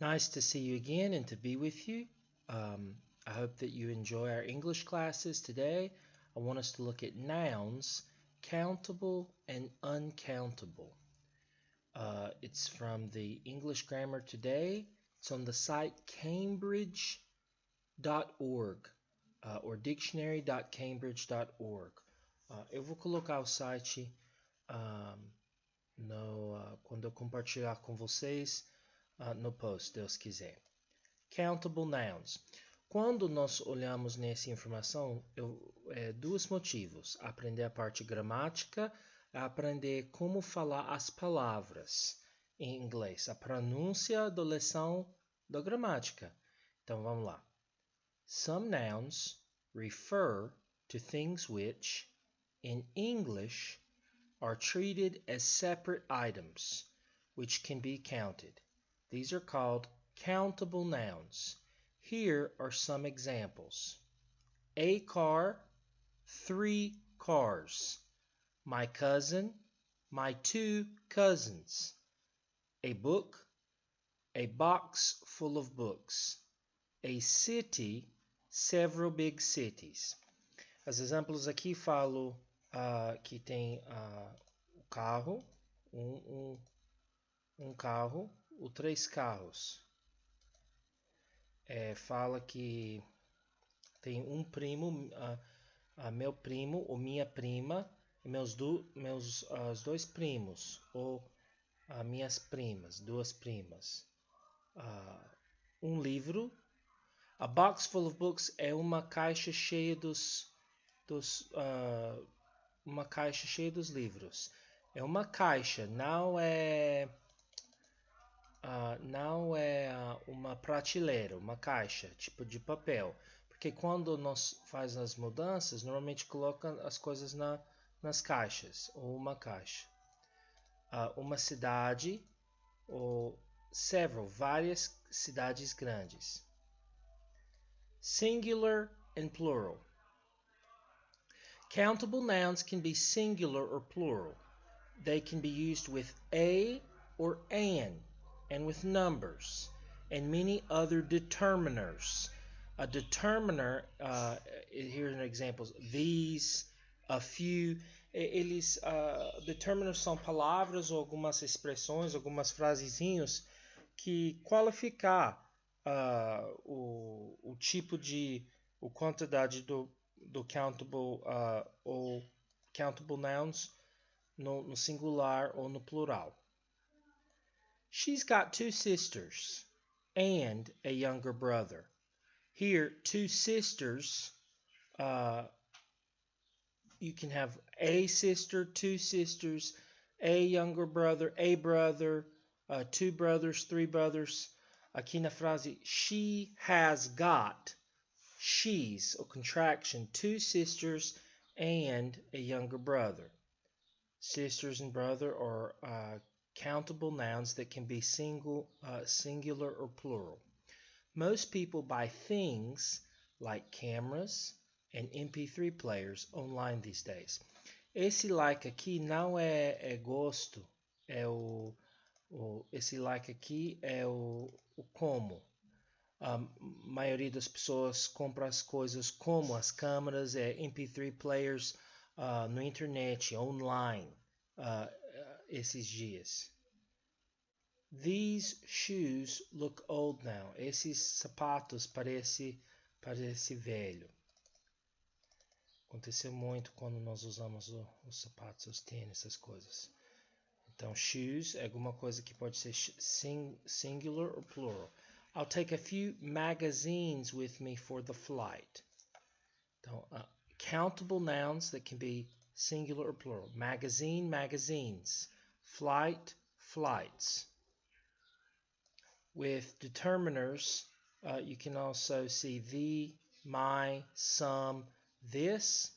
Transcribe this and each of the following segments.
Nice to see you again and to be with you. I hope that you enjoy our English classes today. I want us to look at nouns, countable and uncountable. It's from the English Grammar Today. It's on the site cambridge.org or dictionary.cambridge.org. Eu vou colocar o site quando eu compartilhar com vocês no post, se Deus quiser. Countable Nouns. Quando nós olhamos nessa informação, dois motivos. Aprender a parte gramática, aprender como falar as palavras em inglês. A pronúncia da lição da gramática. Então vamos lá. Some nouns refer to things which, in English, are treated as separate items, which can be counted. These are called countable nouns. Here are some examples. A car, 3 cars. My cousin, my 2 cousins. A book, a box full of books. A city, several big cities. Os exemplos aqui falo que tem o carro, um carro, ou 3 carros. Fala que tem um primo, meu primo ou minha prima, e meus 2 primos, ou minhas primas, 2 primas. Um livro. A box full of books é uma caixa cheia uma caixa cheia dos livros. É uma caixa, não é uma prateleira, uma caixa, tipo de papel. Porque quando nós faz as mudanças, normalmente coloca as coisas nas caixas, ou uma caixa. Uma cidade, ou várias cidades grandes. Singular and plural. Countable nouns can be singular or plural. They can be used with a or an, and with numbers, and many other determiners. A determiner, here are examples, these, a few. Determiners são palavras ou algumas expressões, algumas frasezinhos que qualificar o tipo a quantidade do countable ou countable nouns no singular ou no plural. She's got 2 sisters and a younger brother. Here, 2 sisters, you can have a sister, 2 sisters, a younger brother, a brother, 2 brothers, 3 brothers. Aqui na frase, she has got, she's, a contraction, 2 sisters and a younger brother. Sisters and brother are countable nouns that can be singular or plural. Most people buy things like cameras and MP3 players online these days. Esse like aqui não é gosto, esse like aqui é o como. A maioria das pessoas compra as coisas como as câmeras, MP3 players no internet, online, esses dias. These shoes look old now. Esses sapatos parece velho. Aconteceu muito quando nós usamos os sapatos, os tênis, essas coisas. Então, shoes é alguma coisa que pode ser singular or plural. I'll take a few magazines with me for the flight. Então, countable nouns that can be singular or plural. Magazine, magazines. Flight, flights. With determiners, you can also see the, my, some, this.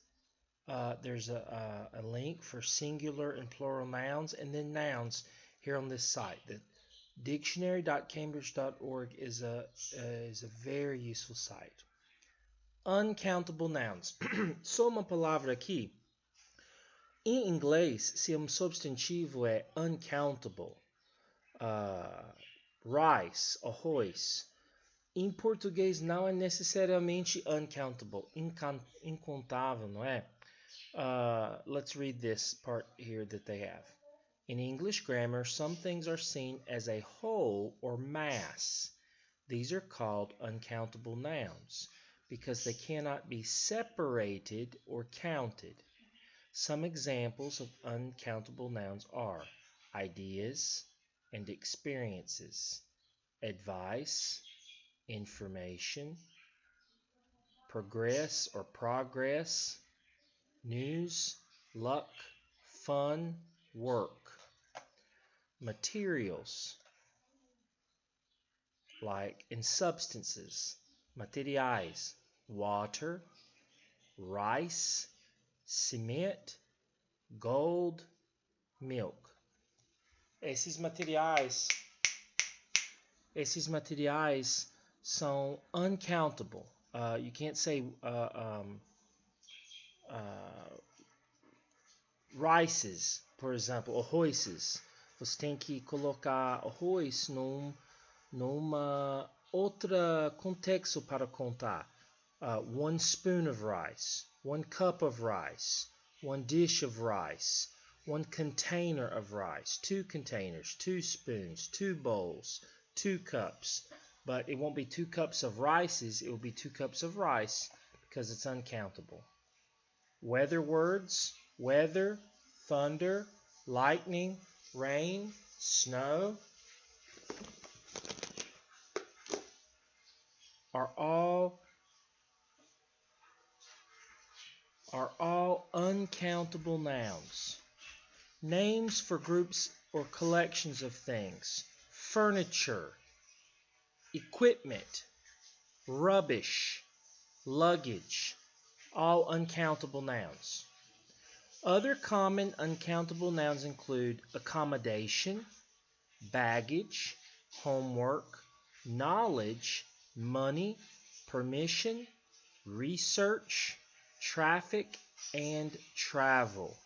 There's a link for singular and plural nouns, and then nouns here on this site. The dictionary.cambridge.org is a very useful site. Uncountable nouns. Só uma palavra aqui. Em inglês, se um substantivo é uncountable, rice, arroz. Em português não é necessariamente uncountable, incontável, não é? Let's read this part here that they have. In English grammar, some things are seen as a whole or mass. These are called uncountable nouns because they cannot be separated or counted. Some examples of uncountable nouns are ideas and experiences, advice, information, progress or progress, news, luck, fun, work. Materials, like in substances, materiais, water, rice, cement, gold, milk. Esses materiais são uncountable. You can't say rices, por exemplo, arrozes. Você tem que colocar arroz numa outra contexto para contar. 1 spoon of rice, 1 cup of rice, 1 dish of rice, 1 container of rice, 2 containers, 2 spoons, 2 bowls, 2 cups. But it won't be 2 cups of rices, it will be 2 cups of rice because it's uncountable. Weather words, weather, thunder, lightning, rain, snow are all uncountable nouns. Names for groups or collections of things. Furniture, equipment, rubbish, luggage, all uncountable nouns. Other common uncountable nouns include accommodation, baggage, homework, knowledge, money, permission, research, traffic, and travel.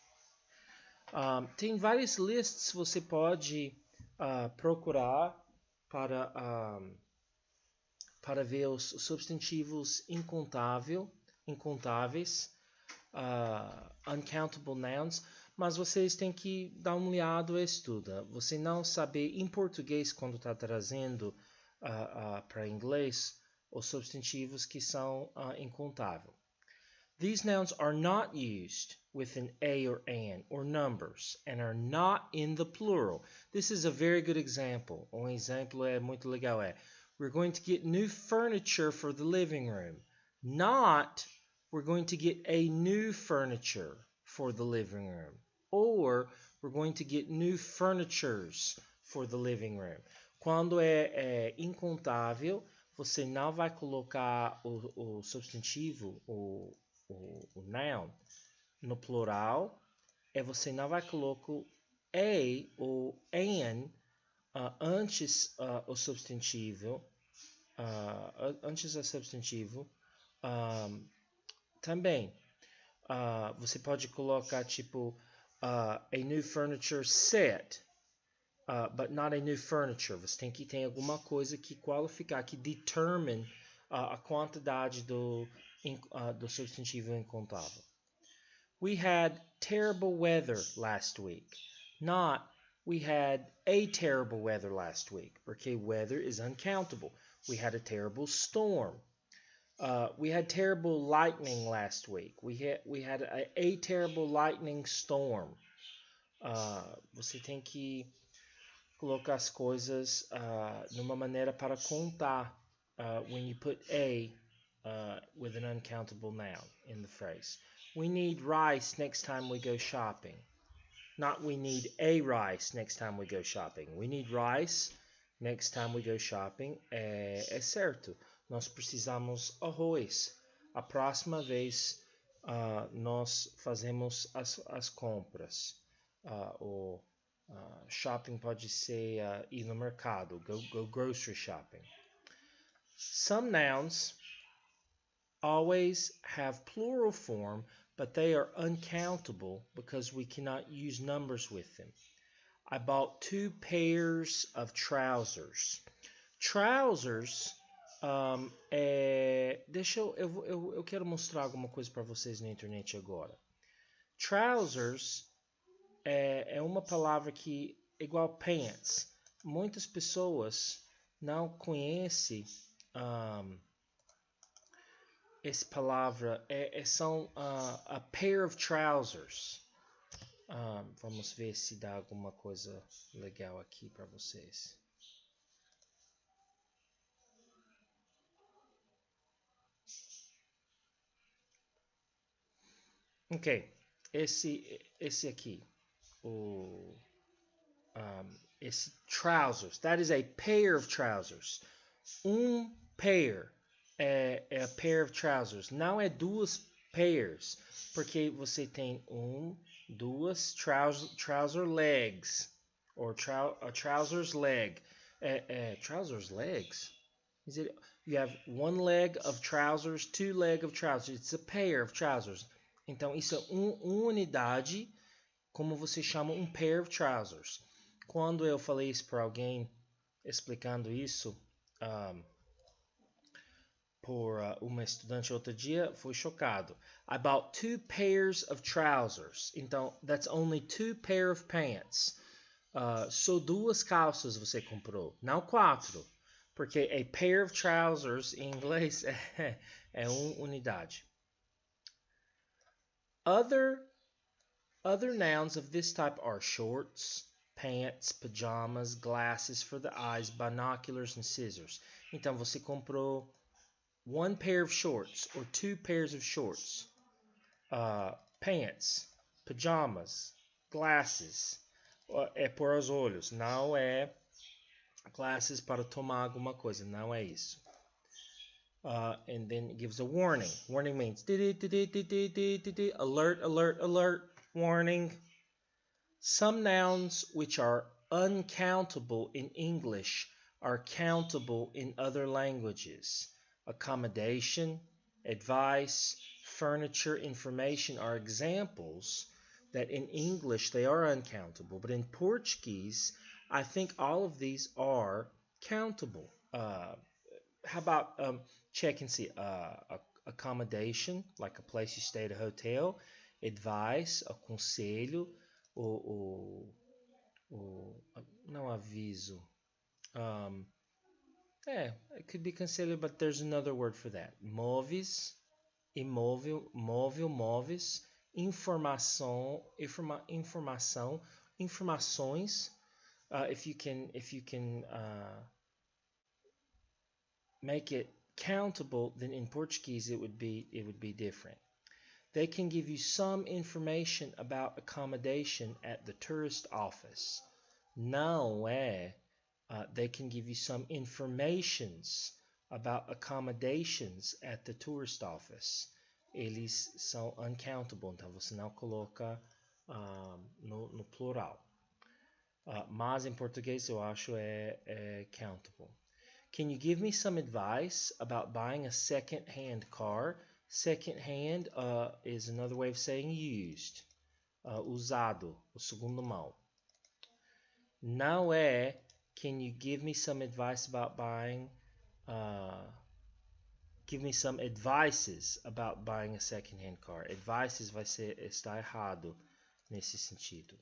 Tem várias lists que você pode procurar para ver os substantivos incontáveis, uncountable nouns, mas vocês têm que dar uma olhada e estudar. Você não saber em português quando está trazendo para inglês os substantivos que são incontáveis. These nouns are not used with an a or an or numbers and are not in the plural. This is a very good example. Exemplo muito legal we're going to get new furniture for the living room. Not we're going to get a new furniture for the living room. Or we're going to get new furnitures for the living room. Quando é incontável, você não vai colocar o substantivo, o noun, no plural. Você não vai colocar a ou an antes o substantivo. Antes do substantivo. Também. Você pode colocar tipo a new furniture set, but not a new furniture. Você tem que ter alguma coisa que qualificar, que determine a quantidade do substantivo incontável. We had terrible weather last week. Not we had a terrible weather last week, porque weather is uncountable. We had a terrible storm. We had terrible lightning last week. We had a terrible lightning storm. Você tem que colocar as coisas numa maneira para contar when you put a with an uncountable noun in the phrase. We need rice next time we go shopping. Not we need a rice next time we go shopping. We need rice next time we go shopping. É certo. Nós precisamos arroz. A próxima vez nós fazemos as compras. Shopping pode ser ir no mercado. Go grocery shopping. Some nouns always have plural form, but they are uncountable because we cannot use numbers with them. I bought 2 pairs of trousers. Trousers eu quero mostrar alguma coisa para vocês na internet agora. Trousers é uma palavra que é igual pants. Muitas pessoas não conhecem essa palavra. São a pair of trousers. Vamos ver se dá alguma coisa legal aqui para vocês. Ok, esse aqui, esse trousers, that is a pair of trousers. Pair é a pair of trousers, não é 2 pairs, porque você tem 2 trouser legs, or trousers leg. Trousers legs? You have 1 leg of trousers, 2 leg of trousers. It's a pair of trousers. Então, isso é uma unidade, como você chama pair of trousers. Quando eu falei isso para alguém, explicando isso por uma estudante outro dia, foi chocado. I bought 2 pairs of trousers. Então, that's only 2 pair of pants. Só 2 calças você comprou, não 4. Porque a pair of trousers em inglês é uma unidade. Other nouns of this type are shorts, pants, pajamas, glasses for the eyes, binoculars and scissors. Então você comprou 1 pair of shorts or 2 pairs of shorts, pants, pajamas, glasses. É por os olhos, não é glasses para tomar alguma coisa, não é isso. And then it gives a warning. Warning means alert, alert, alert, warning. Some nouns which are uncountable in English are countable in other languages. Accommodation, advice, furniture, information are examples that in English they are uncountable, but in Portuguese, I think all of these are countable. How about check and see? Accommodation, like a place you stay at a hotel. Advice, a conselho, não aviso. It could be conselho, but there's another word for that. Móveis, imóvel, móvel, móveis, informação, informações. If you can make it countable, then in Portuguese it would be different. They can give you some information about accommodation at the tourist office. Não é. They can give you some informations about accommodations at the tourist office. Eles são uncountable, então você não coloca no plural. Mas em português eu acho é countable. Can you give me some advice about buying a second-hand car? Second-hand is another way of saying used. Usado, o segundo mão. Não é, can you give me some advice about buying... give me some advices about buying a second-hand car. Advices está errado nesse sentido.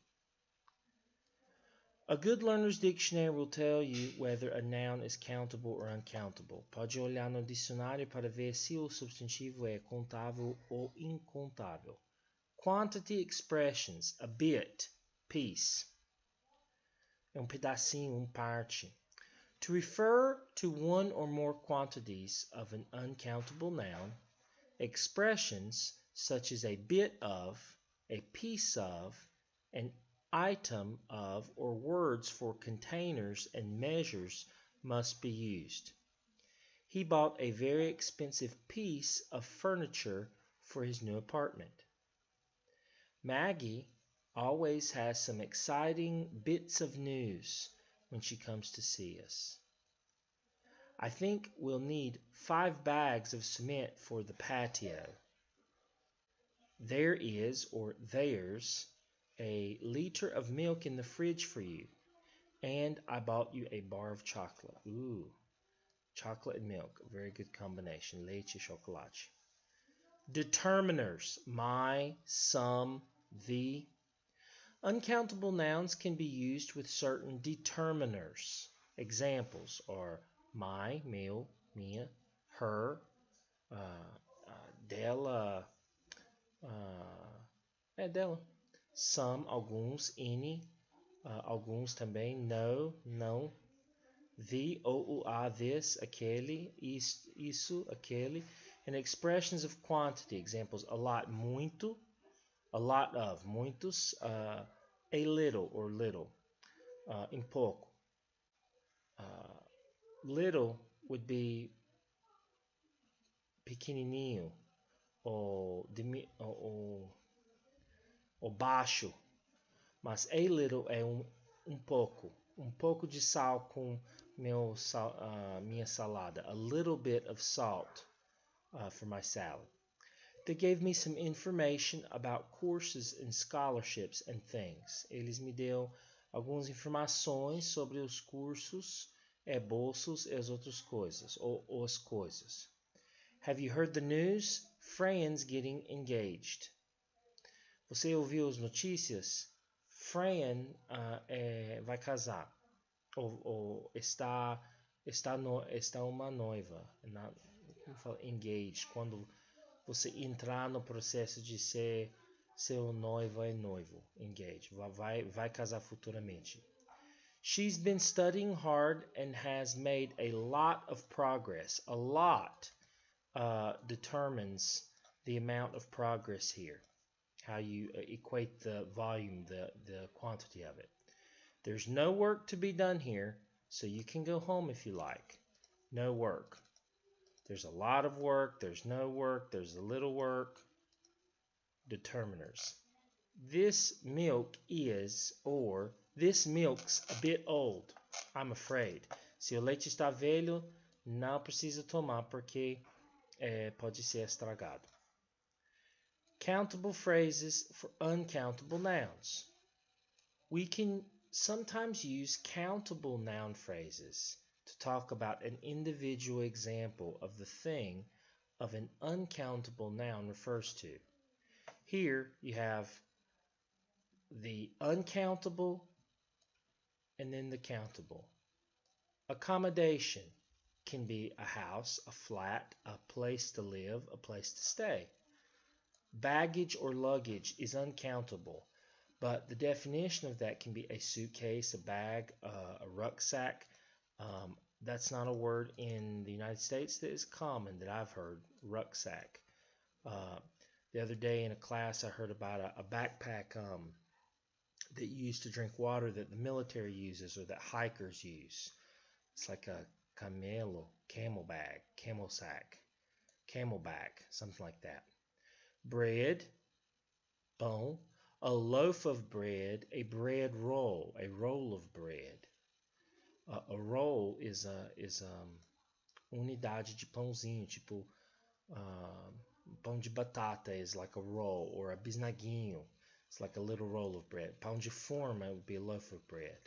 A good learner's dictionary will tell you whether a noun is countable or uncountable. Pode olhar no dicionário para ver se o substantivo é contável ou incontável. Quantity expressions, a bit, piece. É pedacinho, parte. To refer to one or more quantities of an uncountable noun, expressions such as a bit of, a piece of, an item of, or words for containers and measures must be used. He bought a very expensive piece of furniture for his new apartment. Maggie always has some exciting bits of news when she comes to see us. I think we'll need 5 bags of cement for the patio. There is, or there's, a liter of milk in the fridge for you. And I bought you a bar of chocolate. Ooh, chocolate and milk. A very good combination. Leite e chocolate. Determiners. My, some, the. Uncountable nouns can be used with certain determiners. Examples are my, meu, minha, her, dela, dela. Some, alguns, any, alguns também, no, não. The, ou, a, this, aquele, isso, aquele. And expressions of quantity. Examples, a lot, muito, a lot of, muitos, a little or little, em pouco. Little would be pequenininho, ou baixo, mas a little é pouco de sal com minha salada, a little bit of salt for my salad. They gave me some information about courses and scholarships and things. Eles me deu algumas informações sobre os cursos, bolsos e as outras coisas, ou as coisas. Have you heard the news? Fran's getting engaged. Você ouviu as notícias? Fran vai casar. Ou está uma noiva. Como fala? Engaged. Quando você entrar no processo de ser seu noivo e noivo. Engaged. Vai casar futuramente. She's been studying hard and has made a lot of progress. A lot determines the amount of progress here. How you equate the volume, the quantity of it. There's no work to be done here, so you can go home if you like. No work. There's a lot of work, there's no work, there's a little work. Determiners. This milk is, or this milk's a bit old, I'm afraid. Se o leite está velho, não precisa tomar porque pode ser estragado. Countable phrases for uncountable nouns. We can sometimes use countable noun phrases to talk about an individual example of the thing of an uncountable noun refers to. Here you have the uncountable and then the countable. Accommodation can be a house, a flat, a place to live, a place to stay. Baggage or luggage is uncountable, but the definition of that can be a suitcase, a bag, a rucksack. That's not a word in the United States that is common that I've heard, rucksack. The other day in a class I heard about a backpack that you use to drink water that the military uses or that hikers use. It's like a camel bag, camel sack, camelback, something like that. Bread, pão, a loaf of bread, a bread roll, a roll of bread. A roll is unidade de pãozinho, tipo pão de batata is like a roll, or a bisnaguinho, it's like a little roll of bread. Pão de forma would be a loaf of bread.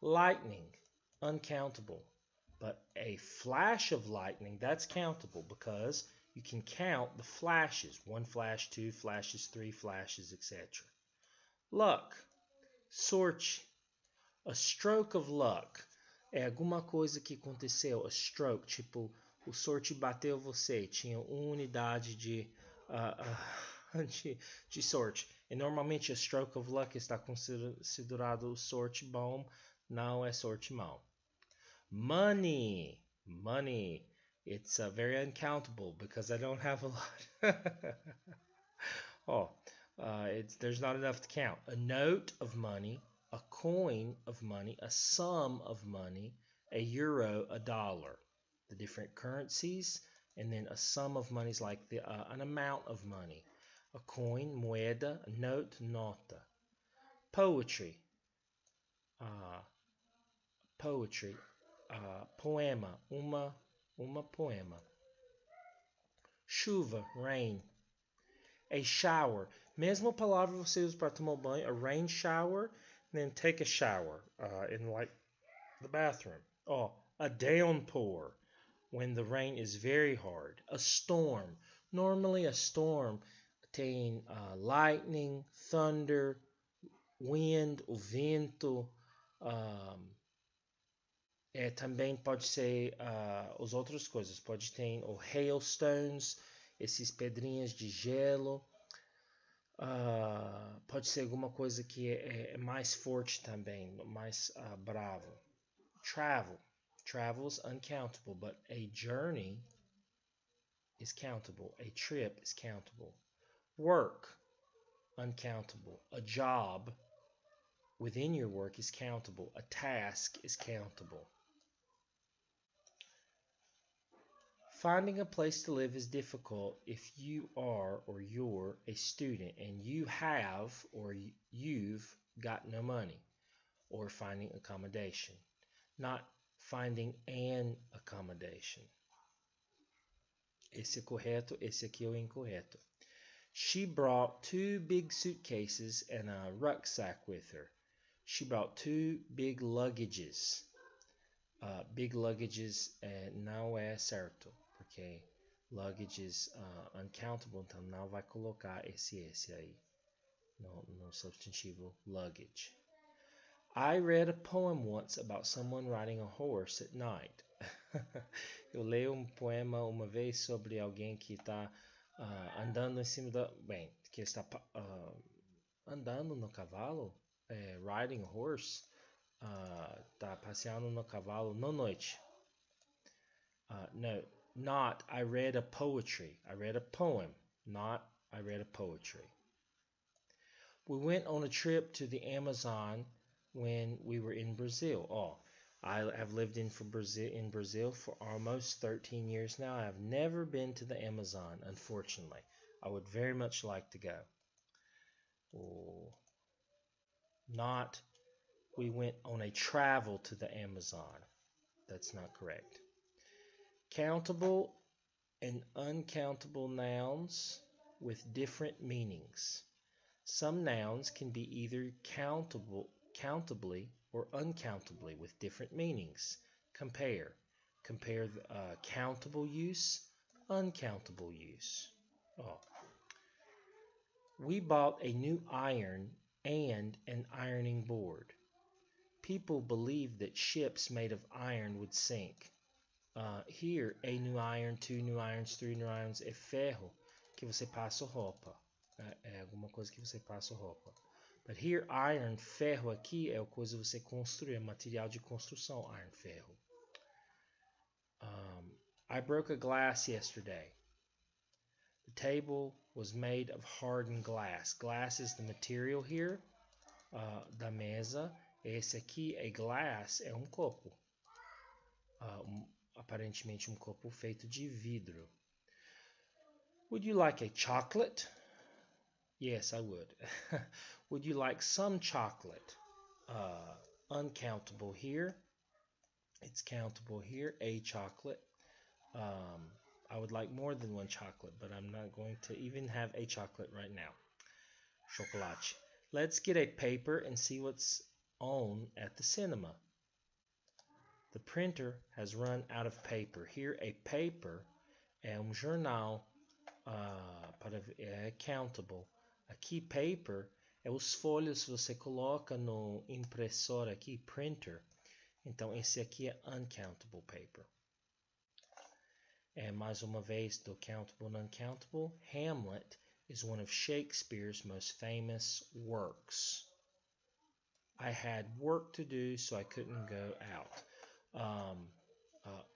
Lightning, uncountable, but a flash of lightning, that's countable because you can count the flashes. 1 flash, 2 flashes, 3 flashes, etc. Luck, sorte. A stroke of luck é alguma coisa que aconteceu. A stroke, tipo, o sorte bateu você. Tinha uma unidade de sorte. E normalmente a stroke of luck está considerado sorte bom, não é sorte mau. Money. It's very uncountable because I don't have a lot. There's not enough to count. A note of money, a coin of money, a sum of money, a euro, a dollar. The different currencies, and then a sum of money is like an amount of money. A coin, moeda, a note, nota. Poetry. Poema, uma poema. Chuva, rain. A shower. Mesma palavra você usa para tomar banho, a rain shower, then take a shower in like the bathroom. Oh, a downpour, when the rain is very hard. A storm. Normally a storm tem lightning, thunder, wind, o vento. Também pode ser as outras coisas. Pode ter o hailstones, esses pedrinhas de gelo. Pode ser alguma coisa que é mais forte também, mais bravo. Travel. Travel is uncountable, but a journey is countable. A trip is countable. Work, uncountable. A job within your work is countable. A task is countable. Finding a place to live is difficult if you are or you're a student and you have or you've got no money, or finding accommodation, not finding an accommodation. Esse é correto, esse aqui é o incorreto. She brought 2 big suitcases and a rucksack with her. She brought 2 big luggages. Big luggages não é certo, porque luggages uncountable, então não vai colocar esse aí no substantivo luggage. I read a poem once about someone riding a horse at night. Eu leio um poema uma vez sobre alguém que está andando em cima que está andando no cavalo, riding a horse, está passeando no cavalo na noite. No, not I read a poetry. I read a poem, not I read a poetry. We went on a trip to the Amazon when we were in Brazil. I have lived in Brazil for almost 13 years now. I have never been to the Amazon, unfortunately. I would very much like to go. Not we went on a travel to the Amazon. That's not correct. Countable and uncountable nouns with different meanings. Some nouns can be either countably or uncountably with different meanings. Compare the countable use, uncountable use. We bought a new iron and an ironing board. People believed that ships made of iron would sink. Here, a new iron, 2 new irons, 3 new irons é ferro que você passa roupa. É alguma coisa que você passa roupa. But here, iron, ferro aqui é a coisa que você construir, é material de construção, iron, ferro. I broke a glass yesterday. The table was made of hardened glass. Glass is the material here da mesa. Esse aqui é glass, é um copo. Aparentemente um copo feito de vidro. Would you like a chocolate? Yes, I would. Would you like some chocolate? Uncountable here. It's countable here, a chocolate. I would like more than 1 chocolate, but I'm not going to even have a chocolate right now. Chocolate. Let's get a paper and see what's on at the cinema. The printer has run out of paper. Here, a paper é jornal é countable. Aqui, paper é os folhas que você coloca no impressor aqui, printer. Então, esse aqui é uncountable paper. Mais uma vez, do countable and uncountable. Hamlet is one of Shakespeare's most famous works. I had work to do, so I couldn't go out.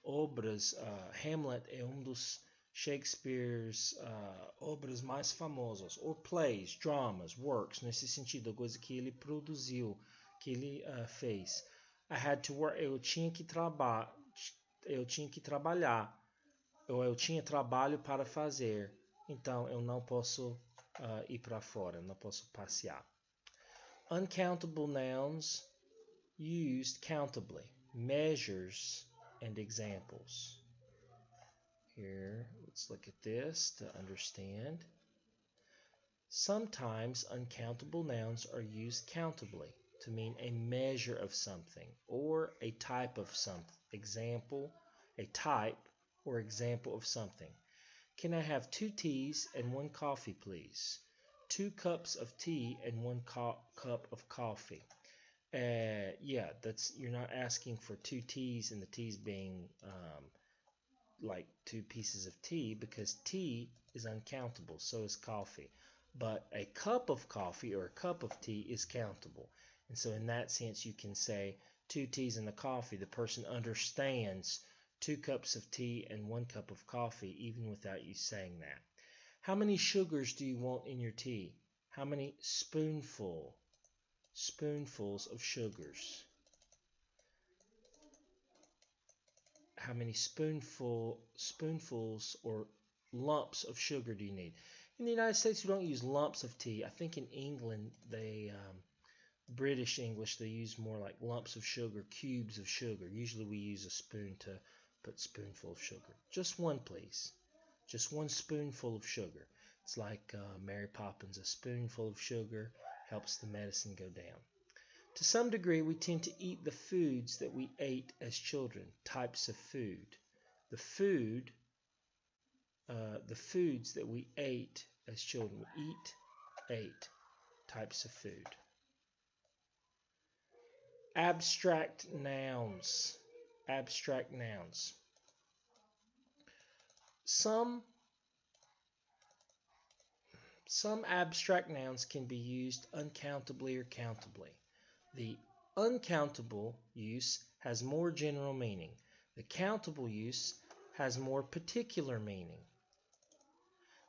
Obras, Hamlet é dos Shakespeare's obras mais famosas, or plays, dramas, works, nesse sentido, a coisa que ele produziu, que ele fez. I had to work, eu tinha que trabalhar, ou eu tinha trabalho para fazer, então eu não posso ir para fora, não posso passear. Uncountable nouns used countably. Measures and examples. Here, let's look at this to understand. Sometimes uncountable nouns are used countably to mean a measure of something or a type of something. Example, a type or example of something. Can I have 2 teas and 1 coffee, please? 2 cups of tea and 1 cup of coffee. Yeah, you're not asking for 2 teas and the teas being like 2 pieces of tea, because tea is uncountable, so is coffee. But a cup of coffee or a cup of tea is countable. And so in that sense, you can say 2 teas and a coffee. The person understands 2 cups of tea and 1 cup of coffee, even without you saying that. How many sugars do you want in your tea? How many spoonfuls of sugars? How many spoonfuls or lumps of sugar do you need? In the United States, we don't use lumps of tea. I think in England, British English, they use more like lumps of sugar, cubes of sugar. Usually we use a spoon to put spoonful of sugar. Just 1, please. Just 1 spoonful of sugar. It's like Mary Poppins, a spoonful of sugar helps the medicine go down. To some degree, we tend to eat the foods that we ate as children. Types of food. The foods that we ate as children. Ate. Types of food. Abstract nouns. Abstract nouns. Some abstract nouns can be used uncountably or countably. The uncountable use has more general meaning. The countable use has more particular meaning.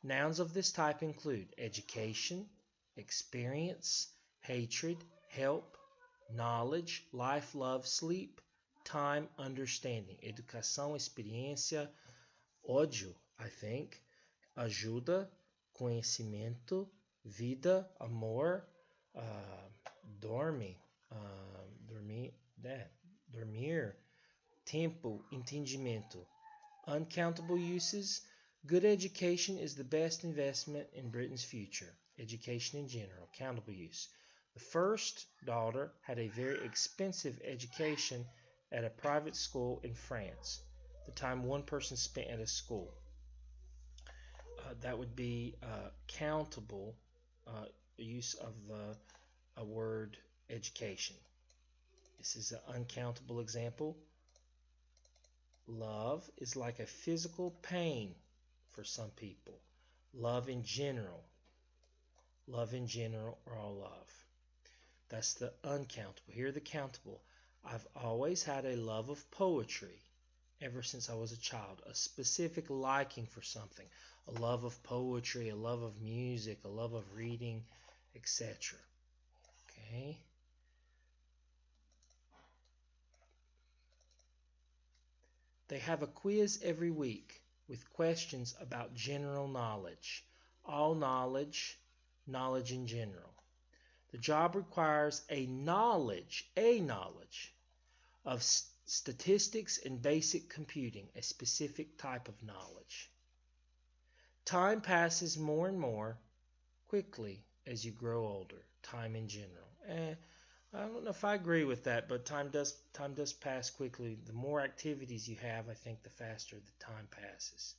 Nouns of this type include education, experience, hatred, help, knowledge, life, love, sleep, time, understanding. Educação, experiência, ódio, I think, ajuda, conhecimento, vida, amor, dormir, tempo, entendimento. Uncountable uses. Good education is the best investment in Britain's future. Education in general. Countable use. The first daughter had a very expensive education at a private school in France. The time one person spent at a school. That would be countable use of a word education. This is an uncountable example. Love is like a physical pain for some people. Love in general. Love in general, or all love. That's the uncountable. Here are the countable. I've always had a love of poetry ever since I was a child. A specific liking for something. A love of poetry, a love of music, a love of reading, etc. Okay. They have a quiz every week with questions about general knowledge. All knowledge, knowledge in general. The job requires a knowledge of statistics and basic computing, a specific type of knowledge. Time passes more and more quickly as you grow older. Time in general. I don't know if I agree with that, but time does pass quickly. The more activities you have, I think the faster the time passes.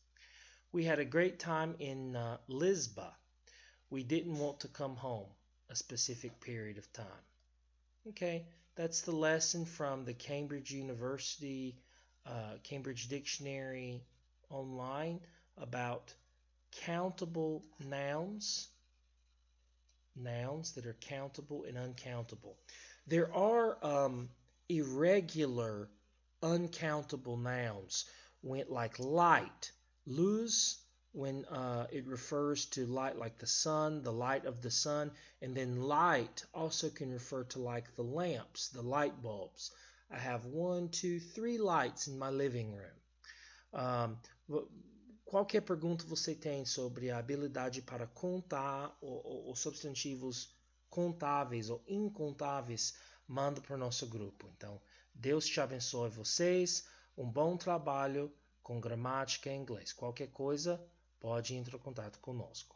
We had a great time in Lisbon. We didn't want to come home a specific period of time. Okay, that's the lesson from the Cambridge University, Cambridge Dictionary online about countable nouns. Nouns that are countable and uncountable. There are irregular uncountable nouns, like light, luz, when it refers to light like the sun, the light of the sun, and then light also can refer to like the lamps, the light bulbs. I have 1, 2, 3 lights in my living room. Qualquer pergunta você tem sobre a habilidade para contar os substantivos contáveis ou incontáveis, manda para o nosso grupo. Então, Deus te abençoe vocês, um bom trabalho com gramática em inglês. Qualquer coisa, pode entrar em contato conosco.